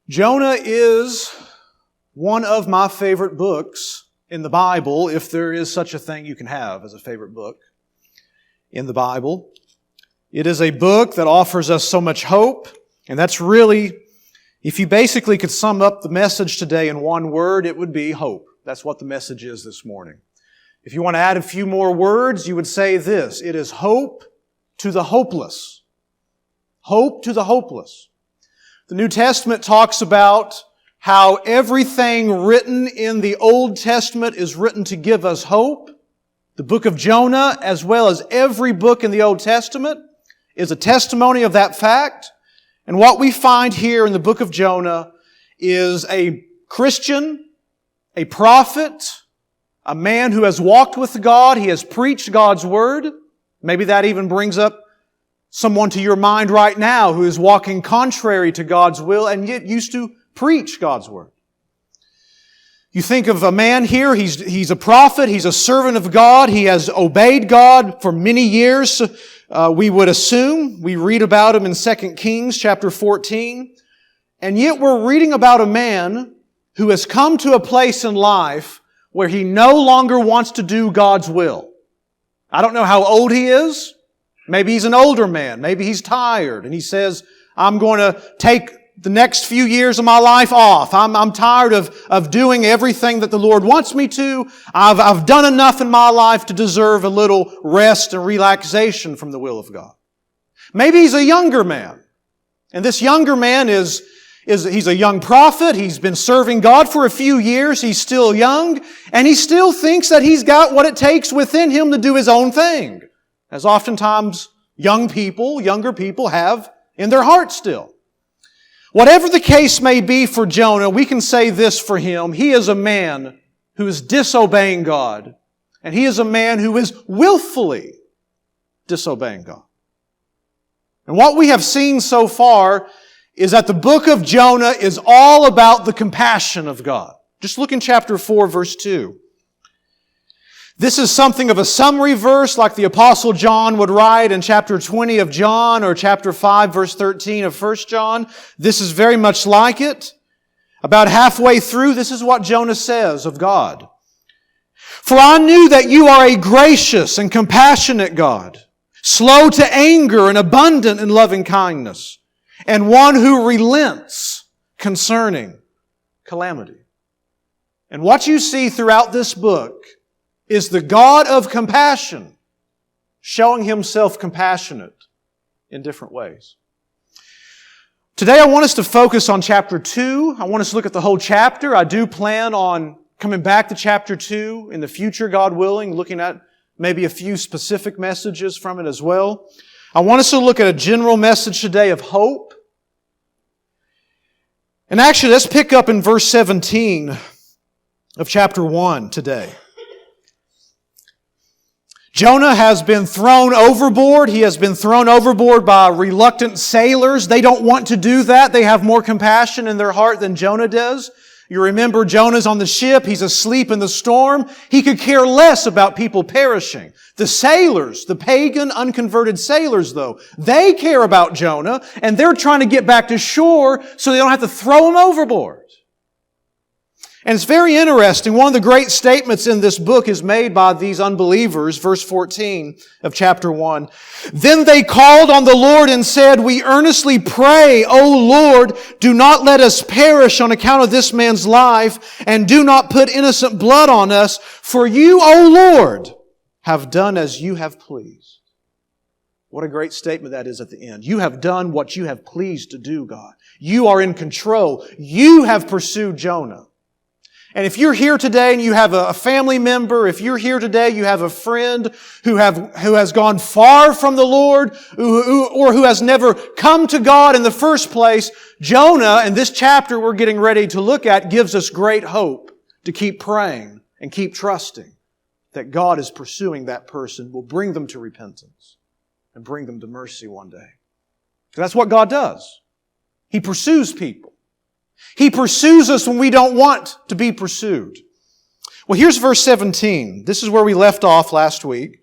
Jonah is one of my favorite books in the Bible, if there is such a thing you can have as a favorite book in the Bible. It is a book that offers us so much hope, and that's really, if you basically could sum up the message today in one word, it would be hope. That's what the message is this morning. If you want to add a few more words, you would say this: it is hope to the hopeless. Hope to the hopeless. The New Testament talks about how everything written in the Old Testament is written to give us hope. The book of Jonah, as well as every book in the Old Testament, is a testimony of that fact. And what we find here in the book of Jonah is a Christian, a prophet, a man who has walked with God. He has preached God's Word. Maybe that even brings up someone to your mind right now who is walking contrary to God's will and yet used to preach God's Word. You think of a man here, he's a prophet, he's a servant of God, he has obeyed God for many years, we would assume. We read about him in 2 Kings chapter 14. And yet we're reading about a man who has come to a place in life where he no longer wants to do God's will. I don't know how old he is. Maybe he's an older man. Maybe he's tired. And he says, I'm going to take the next few years of my life off. I'm tired of doing everything that the Lord wants me to. I've done enough in my life to deserve a little rest and relaxation from the will of God. Maybe he's a younger man. And this younger man he's a young prophet. He's been serving God for a few years. He's still young. And he still thinks that he's got what it takes within him to do his own thing, as oftentimes younger people have in their heart still. Whatever the case may be for Jonah, we can say this for him: he is a man who is disobeying God, and he is a man who is willfully disobeying God. And what we have seen so far is that the book of Jonah is all about the compassion of God. Just look in chapter 4, verse 2. This is something of a summary verse like the Apostle John would write in chapter 20 of John or chapter 5, verse 13 of 1 John. This is very much like it. About halfway through, this is what Jonah says of God. For I knew that you are a gracious and compassionate God, slow to anger and abundant in loving kindness, and one who relents concerning calamity. And what you see throughout this book is the God of compassion showing Himself compassionate in different ways. Today I want us to focus on chapter 2. I want us to look at the whole chapter. I do plan on coming back to chapter 2 in the future, God willing, looking at maybe a few specific messages from it as well. I want us to look at a general message today of hope. And actually, let's pick up in verse 17 of chapter 1 today. Jonah has been thrown overboard. He has been thrown overboard by reluctant sailors. They don't want to do that. They have more compassion in their heart than Jonah does. You remember Jonah's on the ship. He's asleep in the storm. He could care less about people perishing. The sailors, the pagan, unconverted sailors, though, they care about Jonah, and they're trying to get back to shore so they don't have to throw him overboard. And it's very interesting. One of the great statements in this book is made by these unbelievers, verse 14 of chapter 1. Then they called on the Lord and said, we earnestly pray, O Lord, do not let us perish on account of this man's life, and do not put innocent blood on us, for you, O Lord, have done as you have pleased. What a great statement that is at the end. You have done what you have pleased to do, God. You are in control. You have pursued Jonah. And if you're here today and you have a family member, if you're here today, you have a friend who has gone far from the Lord, or who has never come to God in the first place, Jonah, and this chapter we're getting ready to look at, gives us great hope to keep praying and keep trusting that God is pursuing that person, will bring them to repentance and bring them to mercy one day. That's what God does. He pursues people. He pursues us when we don't want to be pursued. Well, here's verse 17. This is where we left off last week.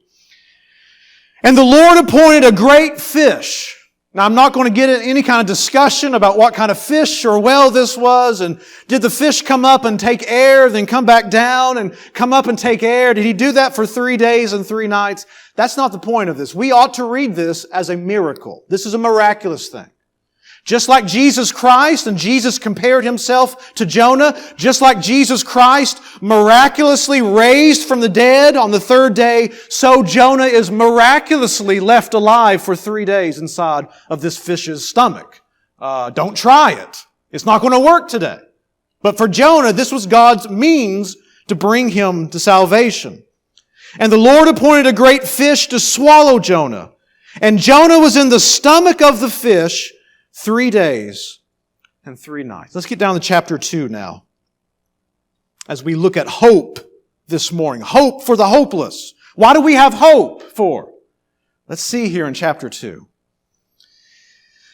And the Lord appointed a great fish. Now, I'm not going to get into any kind of discussion about what kind of fish or whale this was, and did the fish come up and take air, then come back down and come up and take air? Did he do that for 3 days and 3 nights? That's not the point of this. We ought to read this as a miracle. This is a miraculous thing. Just like Jesus Christ, and Jesus compared Himself to Jonah, just like Jesus Christ miraculously raised from the dead on the 3rd day, so Jonah is miraculously left alive for 3 days inside of this fish's stomach. Don't try it. It's not going to work today. But for Jonah, this was God's means to bring him to salvation. And the Lord appointed a great fish to swallow Jonah. And Jonah was in the stomach of the fish 3 days and 3 nights. Let's get down to chapter 2 now. As we look at hope this morning. Hope for the hopeless. Why do we have hope for? Let's see here in chapter 2.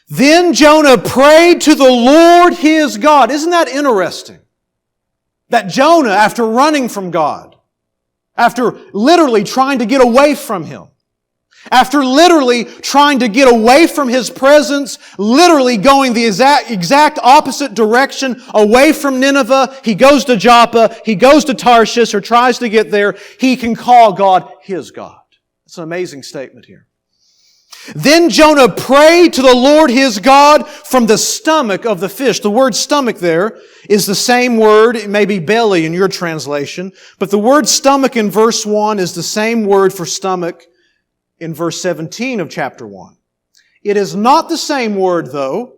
Then Jonah prayed to the Lord his God. Isn't that interesting? That Jonah, after running from God, after literally trying to get away from Him, after literally trying to get away from His presence, literally going the exact opposite direction away from Nineveh, he goes to Joppa, he goes to Tarshish, or tries to get there, he can call God his God. It's an amazing statement here. Then Jonah prayed to the Lord his God from the stomach of the fish. The word stomach there is the same word, it may be belly in your translation, but the word stomach in verse 1 is the same word for stomach in verse 17 of chapter 1. It is not the same word, though,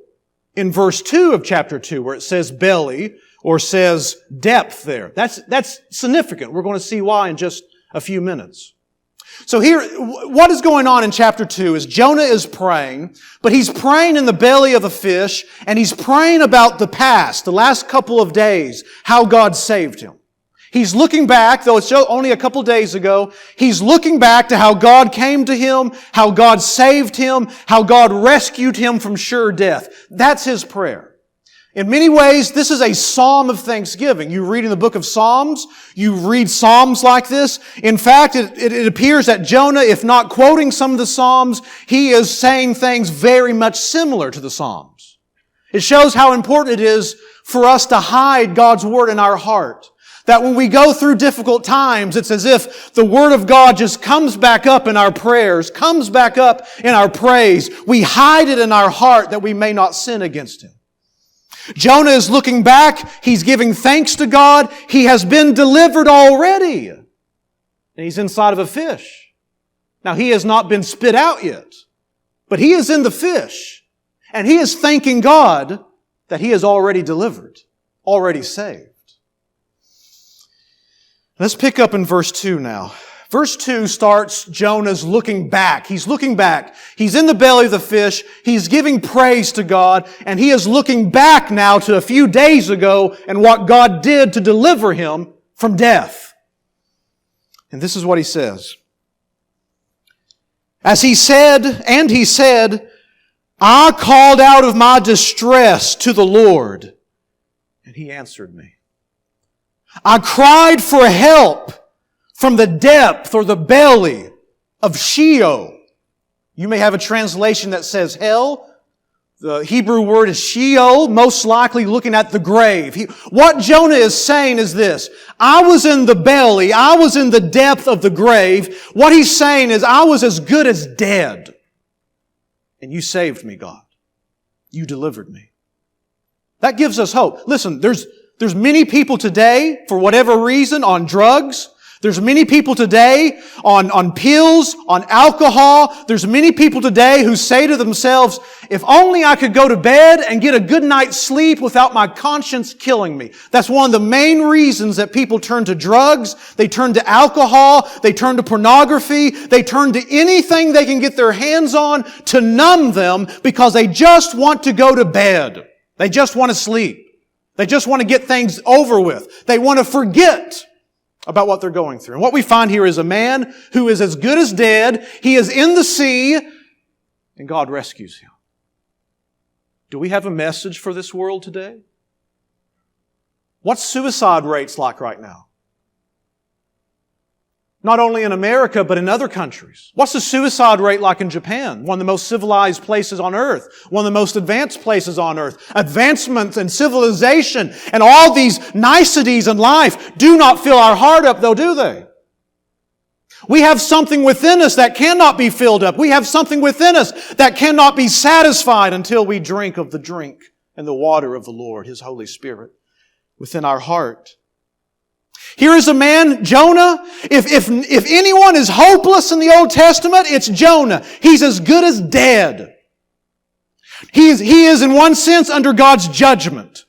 in verse 2 of chapter 2, where it says belly or says depth there. That's significant. We're going to see why in just a few minutes. So here, what is going on in chapter 2 is Jonah is praying, but he's praying in the belly of a fish, and he's praying about the past, the last couple of days, how God saved him. He's looking back, though it's only a couple days ago, he's looking back to how God came to him, how God saved him, how God rescued him from sure death. That's his prayer. In many ways, this is a psalm of thanksgiving. You read in the book of Psalms, you read psalms like this. In fact, it appears that Jonah, if not quoting some of the psalms, he is saying things very much similar to the psalms. It shows how important it is for us to hide God's word in our heart. That when we go through difficult times, it's as if the Word of God just comes back up in our prayers, comes back up in our praise. We hide it in our heart that we may not sin against Him. Jonah is looking back. He's giving thanks to God. He has been delivered already. And he's inside of a fish. Now, he has not been spit out yet, but he is in the fish. And he is thanking God that he is already delivered, already saved. Let's pick up in verse 2 now. Verse 2 starts Jonah's looking back. He's looking back. He's in the belly of the fish. He's giving praise to God. And he is looking back now to a few days ago and what God did to deliver him from death. And this is what he says. He said, I called out of my distress to the Lord, and He answered me. I cried for help from the depth or the belly of Sheol. You may have a translation that says hell. The Hebrew word is Sheol, most likely looking at the grave. What Jonah is saying is this. I was in the belly, I was in the depth of the grave. What he's saying is I was as good as dead. And you saved me, God. You delivered me. That gives us hope. Listen, there's many people today, for whatever reason, on drugs. There's many people today on pills, on alcohol. There's many people today who say to themselves, if only I could go to bed and get a good night's sleep without my conscience killing me. That's one of the main reasons that people turn to drugs. They turn to alcohol. They turn to pornography. They turn to anything they can get their hands on to numb them because they just want to go to bed. They just want to sleep. They just want to get things over with. They want to forget about what they're going through. And what we find here is a man who is as good as dead. He is in the sea, and God rescues him. Do we have a message for this world today? What's suicide rates like right now? Not only in America, but in other countries. What's the suicide rate like in Japan? One of the most civilized places on earth. One of the most advanced places on earth. Advancements and civilization and all these niceties in life do not fill our heart up, though, do they? We have something within us that cannot be filled up. We have something within us that cannot be satisfied until we drink of the drink and the water of the Lord, His Holy Spirit, within our heart. Here is a man, Jonah. If anyone is hopeless in the Old Testament, it's Jonah. He's as good as dead. He is in one sense under God's judgment.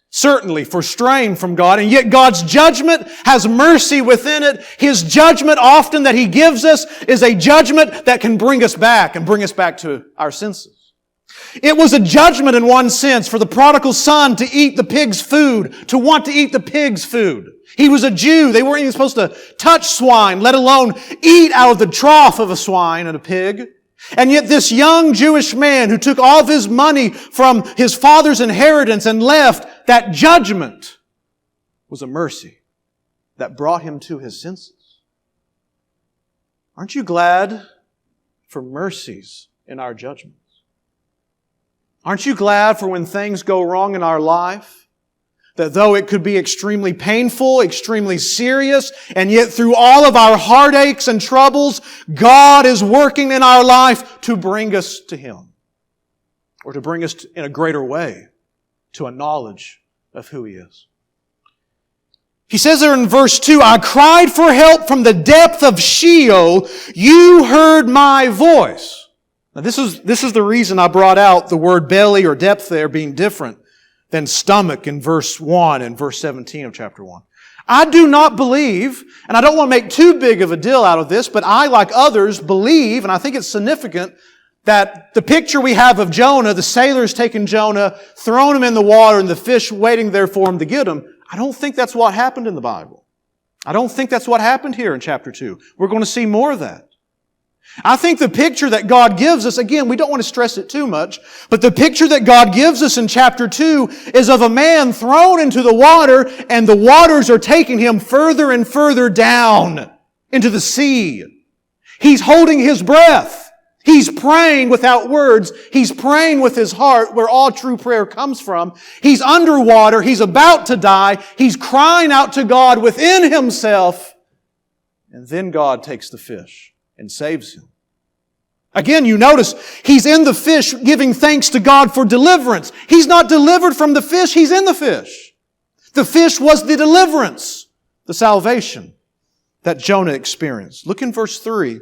Certainly for straying from God, and yet God's judgment has mercy within it. His judgment often that He gives us is a judgment that can bring us back and bring us back to our senses. It was a judgment in one sense for the prodigal son to eat the pig's food, to want to eat the pig's food. He was a Jew. They weren't even supposed to touch swine, let alone eat out of the trough of a swine and a pig. And yet this young Jewish man who took all of his money from his father's inheritance and left, that judgment was a mercy that brought him to his senses. Aren't you glad for mercies in our judgments? Aren't you glad for when things go wrong in our life, that though it could be extremely painful, extremely serious, and yet through all of our heartaches and troubles, God is working in our life to bring us to Him, or to bring us in a greater way to a knowledge of who He is. He says there in verse 2, I cried for help from the depth of Sheol. You heard my voice. Now this is the reason I brought out the word belly or depth there being different than stomach in verse 1 and verse 17 of chapter 1. I do not believe, and I don't want to make too big of a deal out of this, but I, like others, believe, and I think it's significant, that the picture we have of Jonah, the sailors taking Jonah, throwing him in the water, and the fish waiting there for him to get him, I don't think that's what happened in the Bible. I don't think that's what happened here in chapter 2. We're going to see more of that. I think the picture that God gives us, again, we don't want to stress it too much, but the picture that God gives us in chapter 2 is of a man thrown into the water, and the waters are taking him further and further down into the sea. He's holding his breath. He's praying without words. He's praying with his heart, where all true prayer comes from. He's underwater. He's about to die. He's crying out to God within himself. And then God takes the fish and saves him. Again, you notice he's in the fish giving thanks to God for deliverance. He's not delivered from the fish, he's in the fish. The fish was the deliverance, the salvation that Jonah experienced. Look in verse 3.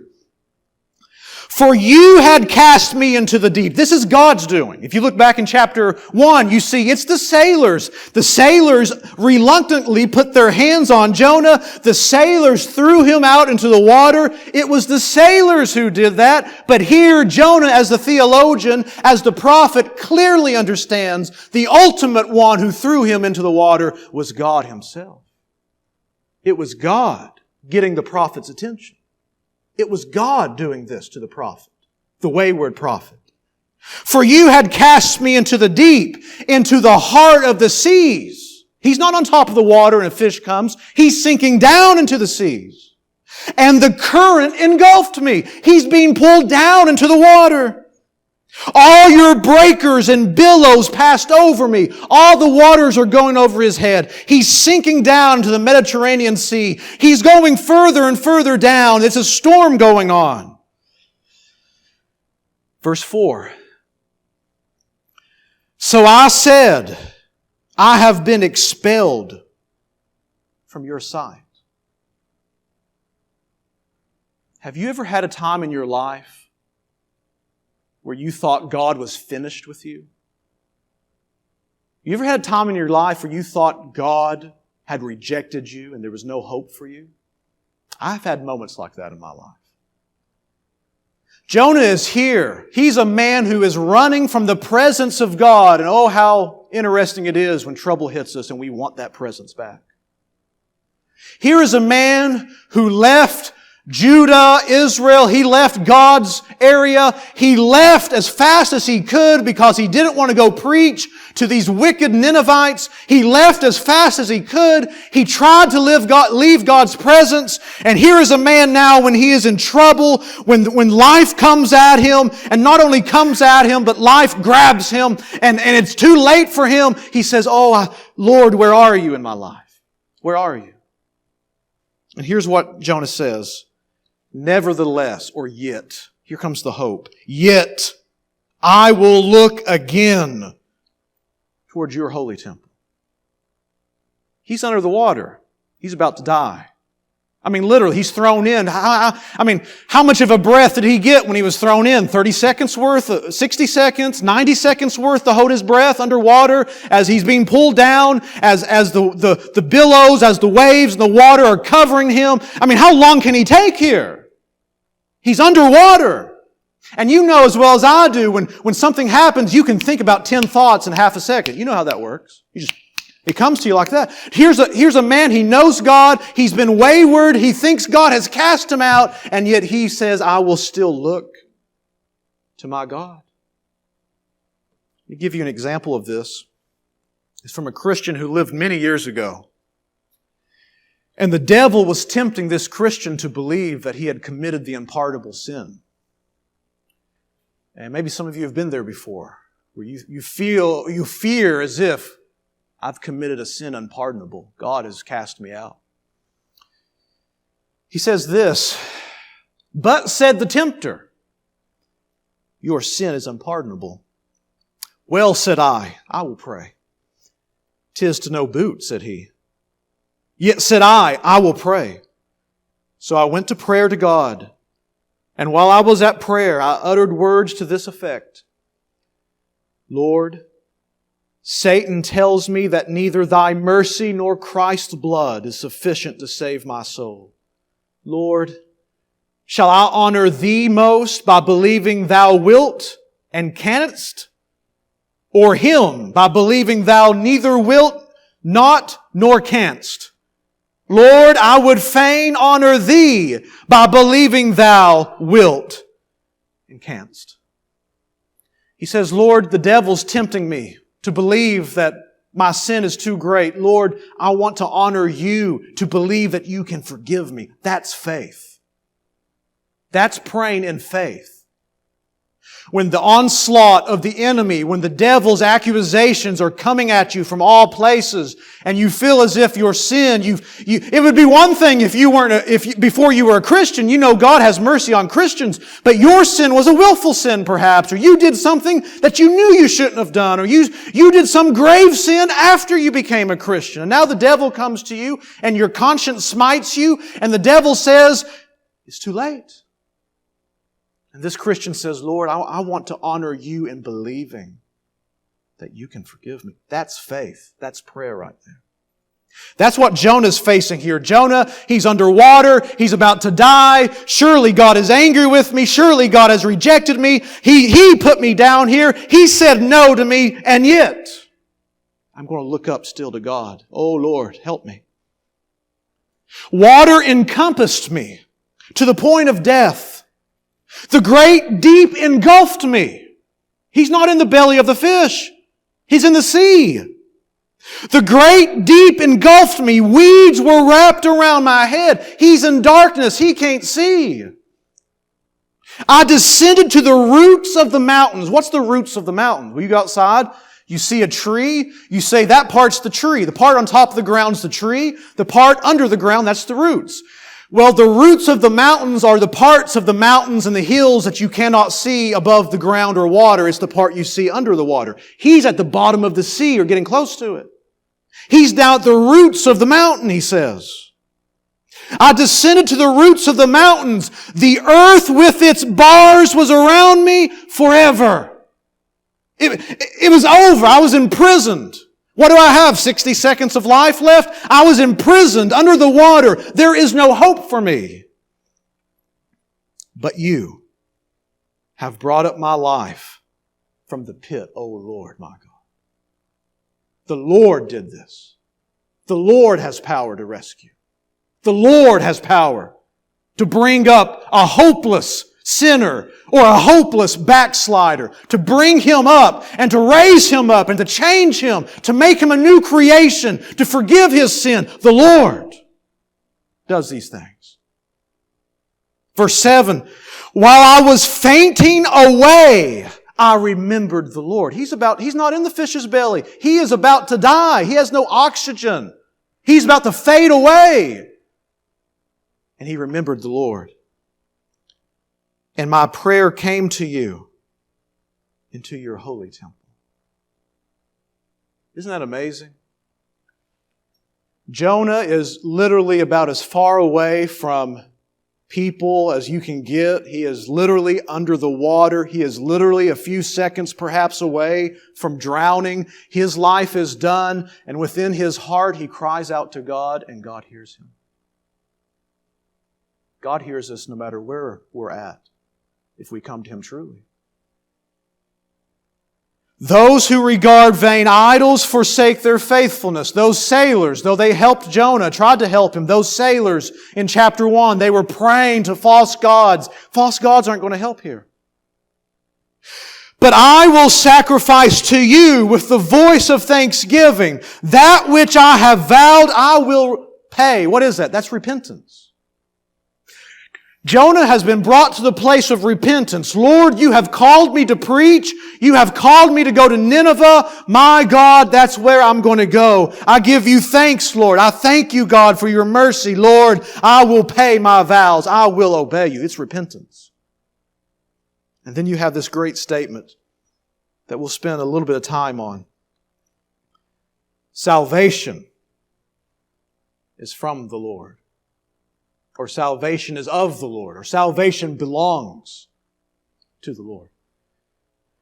For you had cast me into the deep. This is God's doing. If you look back in chapter 1, you see it's the sailors. The sailors reluctantly put their hands on Jonah. The sailors threw him out into the water. It was the sailors who did that. But here, Jonah, as the theologian, as the prophet, clearly understands the ultimate one who threw him into the water was God Himself. It was God getting the prophet's attention. It was God doing this to the prophet, the wayward prophet. For you had cast me into the deep, into the heart of the seas. He's not on top of the water and a fish comes. He's sinking down into the seas. And the current engulfed me. He's being pulled down into the water. All your breakers and billows passed over me. All the waters are going over his head. He's sinking down to the Mediterranean Sea. He's going further and further down. It's a storm going on. Verse 4. So I said, I have been expelled from your sight. Have you ever had a time in your life where you thought God was finished with you? You ever had a time in your life where you thought God had rejected you and there was no hope for you? I've had moments like that in my life. Jonah is here. He's a man who is running from the presence of God. And oh, how interesting it is when trouble hits us and we want that presence back. Here is a man who left Judah, Israel, he left God's area. He left as fast as he could because he didn't want to go preach to these wicked Ninevites. He left as fast as he could. He tried to leave God's presence. And here is a man now when he is in trouble, when life comes at him, and not only comes at him, but life grabs him, and it's too late for him. He says, Lord, where are you in my life? Where are you? And here's what Jonah says. Nevertheless, or yet, here comes the hope. Yet, I will look again towards your holy temple. He's under the water. He's about to die. I mean, literally, he's thrown in. How much of a breath did he get when he was thrown in? 30 seconds worth? 60 seconds? 90 seconds worth to hold his breath underwater as he's being pulled down, as the billows, as the waves and the water are covering him? I mean, how long can he take here? He's underwater. And you know as well as I do, when something happens, you can think about 10 thoughts in half a second. You know how that works. It comes to you like that. Here's a man, he knows God, he's been wayward, he thinks God has cast him out, and yet he says, I will still look to my God. Let me give you an example of this. It's from a Christian who lived many years ago. And the devil was tempting this Christian to believe that he had committed the unpardonable sin. And maybe some of you have been there before, where you fear as if I've committed a sin unpardonable. God has cast me out. He says this, but said the tempter, your sin is unpardonable. Well, said I will pray. 'Tis to no boot, said he. Yet said I will pray. So I went to prayer to God. And while I was at prayer, I uttered words to this effect. Lord, Satan tells me that neither Thy mercy nor Christ's blood is sufficient to save my soul. Lord, shall I honor Thee most by believing Thou wilt and canst? Or Him by believing Thou neither wilt, not, nor canst? Lord, I would fain honor Thee by believing Thou wilt and canst. He says, Lord, the devil's tempting me to believe that my sin is too great. Lord, I want to honor You, to believe that You can forgive me. That's faith. That's praying in faith. When the onslaught of the enemy, when the devil's accusations are coming at you from all places, and you feel as if your sin, it would be one thing before you were a Christian, you know God has mercy on Christians, but your sin was a willful sin perhaps, or you did something that you knew you shouldn't have done, or you did some grave sin after you became a Christian. And now the devil comes to you, and your conscience smites you, and the devil says, it's too late. And this Christian says, Lord, I want to honor You in believing that You can forgive me. That's faith. That's prayer right there. That's what Jonah's facing here. Jonah, he's underwater. He's about to die. Surely God is angry with me. Surely God has rejected me. He put me down here. He said no to me. And yet, I'm going to look up still to God. Oh Lord, help me. Water encompassed me to the point of death. The great deep engulfed me. He's not in the belly of the fish. He's in the sea. The great deep engulfed me. Weeds were wrapped around my head. He's in darkness. He can't see. I descended to the roots of the mountains. What's the roots of the mountains? Well, you go outside, you see a tree, you say that part's the tree. The part on top of the ground's the tree. The part under the ground, that's the roots. Well, the roots of the mountains are the parts of the mountains and the hills that you cannot see above the ground or water. It's the part you see under the water. He's at the bottom of the sea or getting close to it. He's down at the roots of the mountain, he says. I descended to the roots of the mountains. The earth with its bars was around me forever. It was over. I was imprisoned. What do I have? 60 seconds of life left? I was imprisoned under the water. There is no hope for me. But You have brought up my life from the pit, O Lord, my God. The Lord did this. The Lord has power to rescue. The Lord has power to bring up a hopeless sinner or a hopeless backslider, to bring him up and to raise him up and to change him, to make him a new creation, to forgive his sin. The Lord does these things. Verse 7, while I was fainting away, I remembered the Lord. He's not in the fish's belly. He is about to die. He has no oxygen. He's about to fade away. And he remembered the Lord. And my prayer came to you into your holy temple. Isn't that amazing? Jonah is literally about as far away from people as you can get. He is literally under the water. He is literally a few seconds perhaps away from drowning. His life is done, and within his heart he cries out to God, and God hears him. God hears us no matter where we're at, if we come to Him truly. Those who regard vain idols forsake their faithfulness. Those sailors, though they helped Jonah, tried to help him, those sailors in chapter 1, they were praying to false gods. False gods aren't going to help here. But I will sacrifice to you with the voice of thanksgiving. That which I have vowed I will pay. What is that? That's repentance. Jonah has been brought to the place of repentance. Lord, you have called me to preach. You have called me to go to Nineveh. My God, that's where I'm going to go. I give you thanks, Lord. I thank you, God, for your mercy. Lord, I will pay my vows. I will obey you. It's repentance. And then you have this great statement that we'll spend a little bit of time on. Salvation is from the Lord. Or salvation is of the Lord, or salvation belongs to the Lord.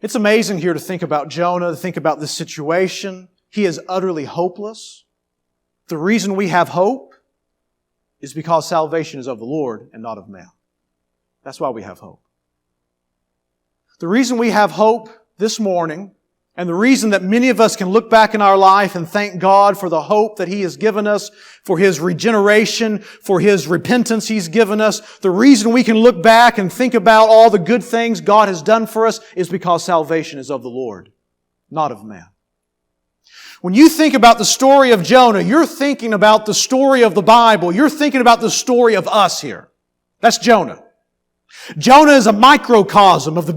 It's amazing here to think about Jonah, to think about this situation. He is utterly hopeless. The reason we have hope is because salvation is of the Lord and not of man. That's why we have hope. The reason we have hope this morning, and the reason that many of us can look back in our life and thank God for the hope that He has given us, for His regeneration, for His repentance He's given us, the reason we can look back and think about all the good things God has done for us is because salvation is of the Lord, not of man. When you think about the story of Jonah, you're thinking about the story of the Bible. You're thinking about the story of us here. That's Jonah. Jonah is a microcosm of the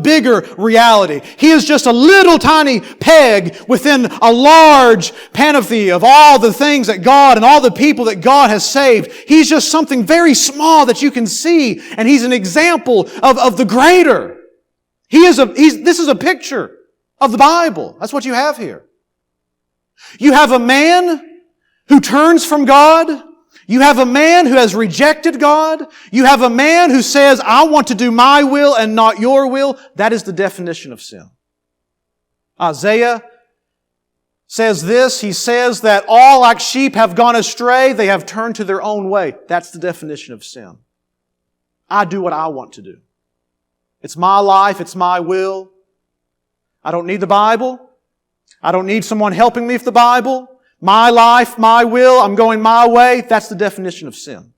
bigger reality. He is just a little tiny peg within a large panoply of all the things that God and all the people that God has saved. He's just something very small that you can see, and he's an example of the greater. This is a picture of the Bible. That's what you have here. You have a man who turns from God. You have a man who has rejected God. You have a man who says, I want to do my will and not your will. That is the definition of sin. Isaiah says this. He says that all like sheep have gone astray. They have turned to their own way. That's the definition of sin. I do what I want to do. It's my life. It's my will. I don't need the Bible. I don't need someone helping me with the Bible. My life, my will, I'm going my way. That's the definition of sin.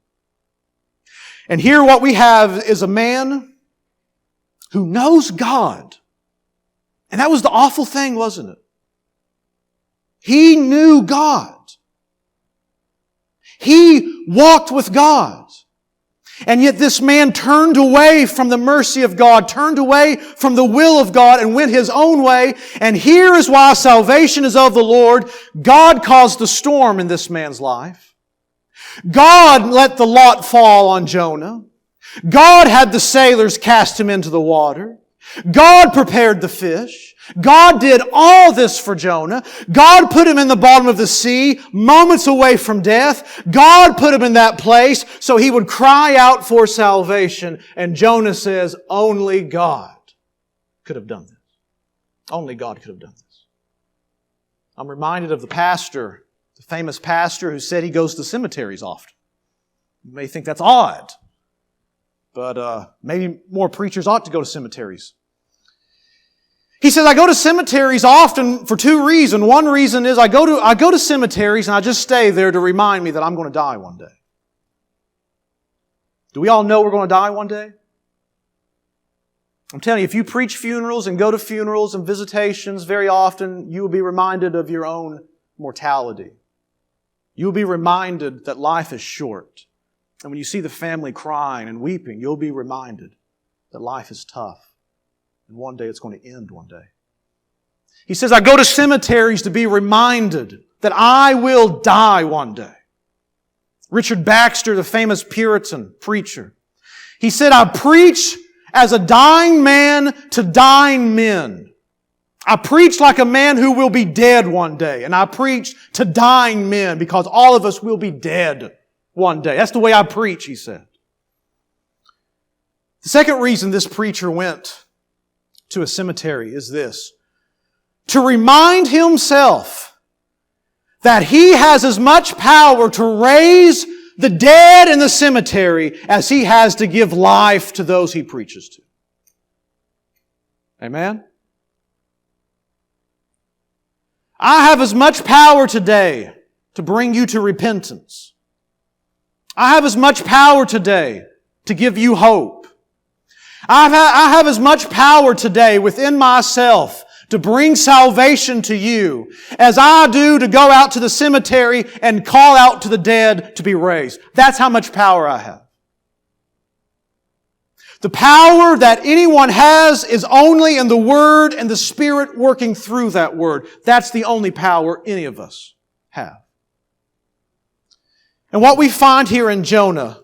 And here what we have is a man who knows God. And that was the awful thing, wasn't it? He knew God. He walked with God. And yet this man turned away from the mercy of God, turned away from the will of God and went his own way. And here is why salvation is of the Lord. God caused the storm in this man's life. God let the lot fall on Jonah. God had the sailors cast him into the water. God prepared the fish. God did all this for Jonah. God put him in the bottom of the sea, moments away from death. God put him in that place so he would cry out for salvation. And Jonah says, only God could have done this. Only God could have done this. I'm reminded of the pastor, the famous pastor who said he goes to cemeteries often. You may think that's odd, but maybe more preachers ought to go to cemeteries. He says, I go to cemeteries often for two reasons. One reason is I go to cemeteries and I just stay there to remind me that I'm going to die one day. Do we all know we're going to die one day? I'm telling you, if you preach funerals and go to funerals and visitations very often, you will be reminded of your own mortality. You will be reminded that life is short. And when you see the family crying and weeping, you'll be reminded that life is tough. And one day it's going to end one day. He says, I go to cemeteries to be reminded that I will die one day. Richard Baxter, the famous Puritan preacher, he said, I preach as a dying man to dying men. I preach like a man who will be dead one day. And I preach to dying men because all of us will be dead one day. That's the way I preach, he said. The second reason this preacher went to a cemetery is this: to remind himself that he has as much power to raise the dead in the cemetery as he has to give life to those he preaches to. Amen? I have as much power today to bring you to repentance. I have as much power today to give you hope. I have as much power today within myself to bring salvation to you as I do to go out to the cemetery and call out to the dead to be raised. That's how much power I have. The power that anyone has is only in the Word and the Spirit working through that Word. That's the only power any of us have. And what we find here in Jonah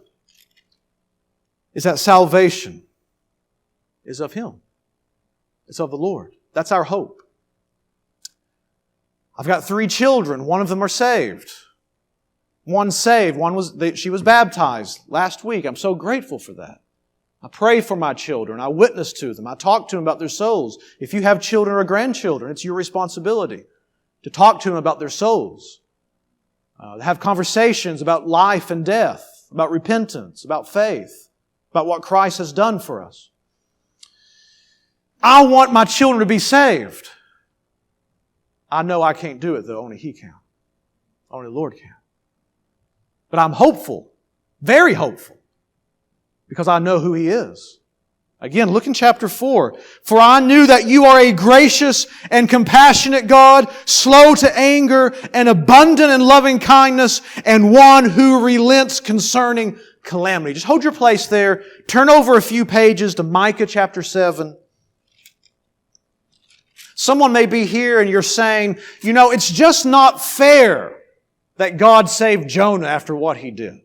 is that salvation is of Him. It's of the Lord. That's our hope. I've got 3 children. One of them are saved. One saved. She was baptized last week. I'm so grateful for that. I pray for my children. I witness to them. I talk to them about their souls. If you have children or grandchildren, it's your responsibility to talk to them about their souls. To have conversations about life and death, about repentance, about faith, about what Christ has done for us. I want my children to be saved. I know I can't do it, though. Only He can. Only the Lord can. But I'm hopeful, very hopeful, because I know who He is. Again, look in chapter 4. For I knew that you are a gracious and compassionate God, slow to anger and abundant in loving kindness, and one who relents concerning calamity. Just hold your place there. Turn over a few pages to Micah chapter 7. Someone may be here and you're saying, it's just not fair that God saved Jonah after what he did.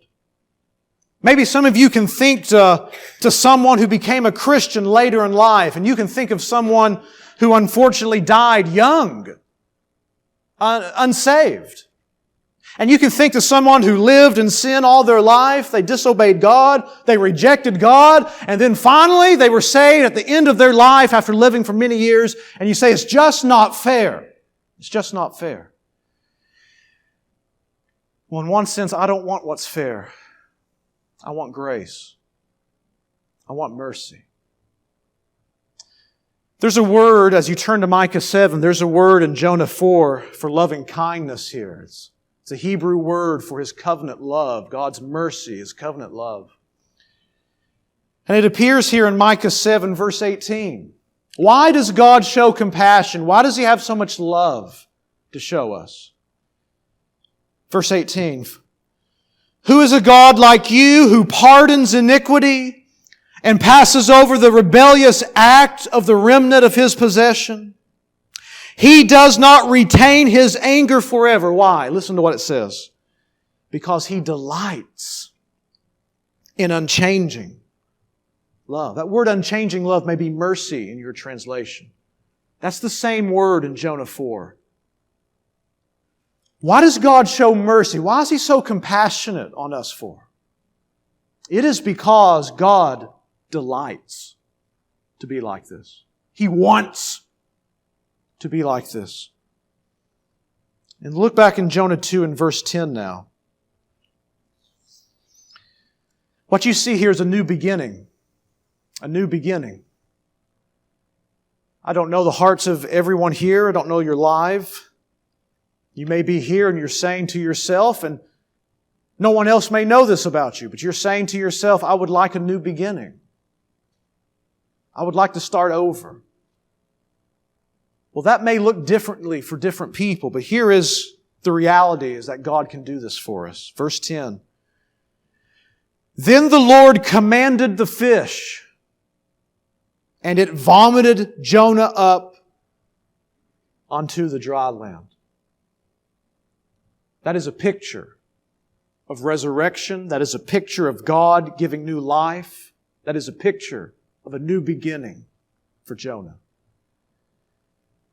Maybe some of you can think to someone who became a Christian later in life, and you can think of someone who unfortunately died young, unsaved. And you can think to someone who lived in sin all their life, they disobeyed God, they rejected God, and then finally they were saved at the end of their life after living for many years, and you say, it's just not fair. It's just not fair. Well, in one sense, I don't want what's fair. I want grace. I want mercy. There's a word, as you turn to Micah 7, there's a word in Jonah 4 for loving kindness here. It's a Hebrew word for His covenant love, God's mercy, His covenant love. And it appears here in Micah 7, verse 18. Why does God show compassion? Why does He have so much love to show us? Verse 18. Who is a God like you who pardons iniquity and passes over the rebellious act of the remnant of His possession? He does not retain His anger forever. Why? Listen to what it says. Because He delights in unchanging love. That word unchanging love may be mercy in your translation. That's the same word in Jonah 4. Why does God show mercy? Why is He so compassionate on us for? It is because God delights to be like this. He wants to be like this. And look back in Jonah 2 and verse 10 now. What you see here is a new beginning. A new beginning. I don't know the hearts of everyone here. I don't know your life. You may be here and you're saying to yourself, and No one else may know this about you, but you're saying to yourself, I would like a new beginning. I would like to start over. Well, that may look differently for different people, but here is the reality, is that God can do this for us. Verse 10. Then the Lord commanded the fish, and it vomited Jonah up onto the dry land. That is a picture of resurrection. That is a picture of God giving new life. That is a picture of a new beginning for Jonah.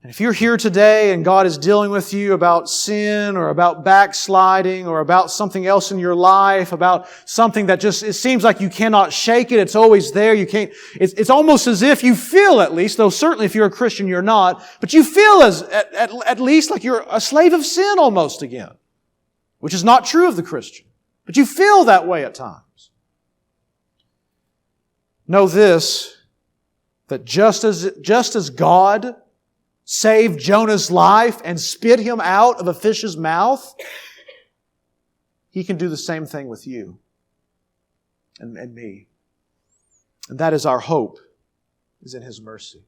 And if you're here today and God is dealing with you about sin or about backsliding or about something else in your life, about something that just, it seems like you cannot shake it, it's always there, you can't, it's almost as if you feel at least, though certainly if you're a Christian you're not, but you feel at least like you're a slave of sin almost again, which is not true of the Christian. But you feel that way at times. Know this, that just as God saved Jonah's life and spit him out of a fish's mouth, He can do the same thing with you and me. And that is our hope, is in His mercy.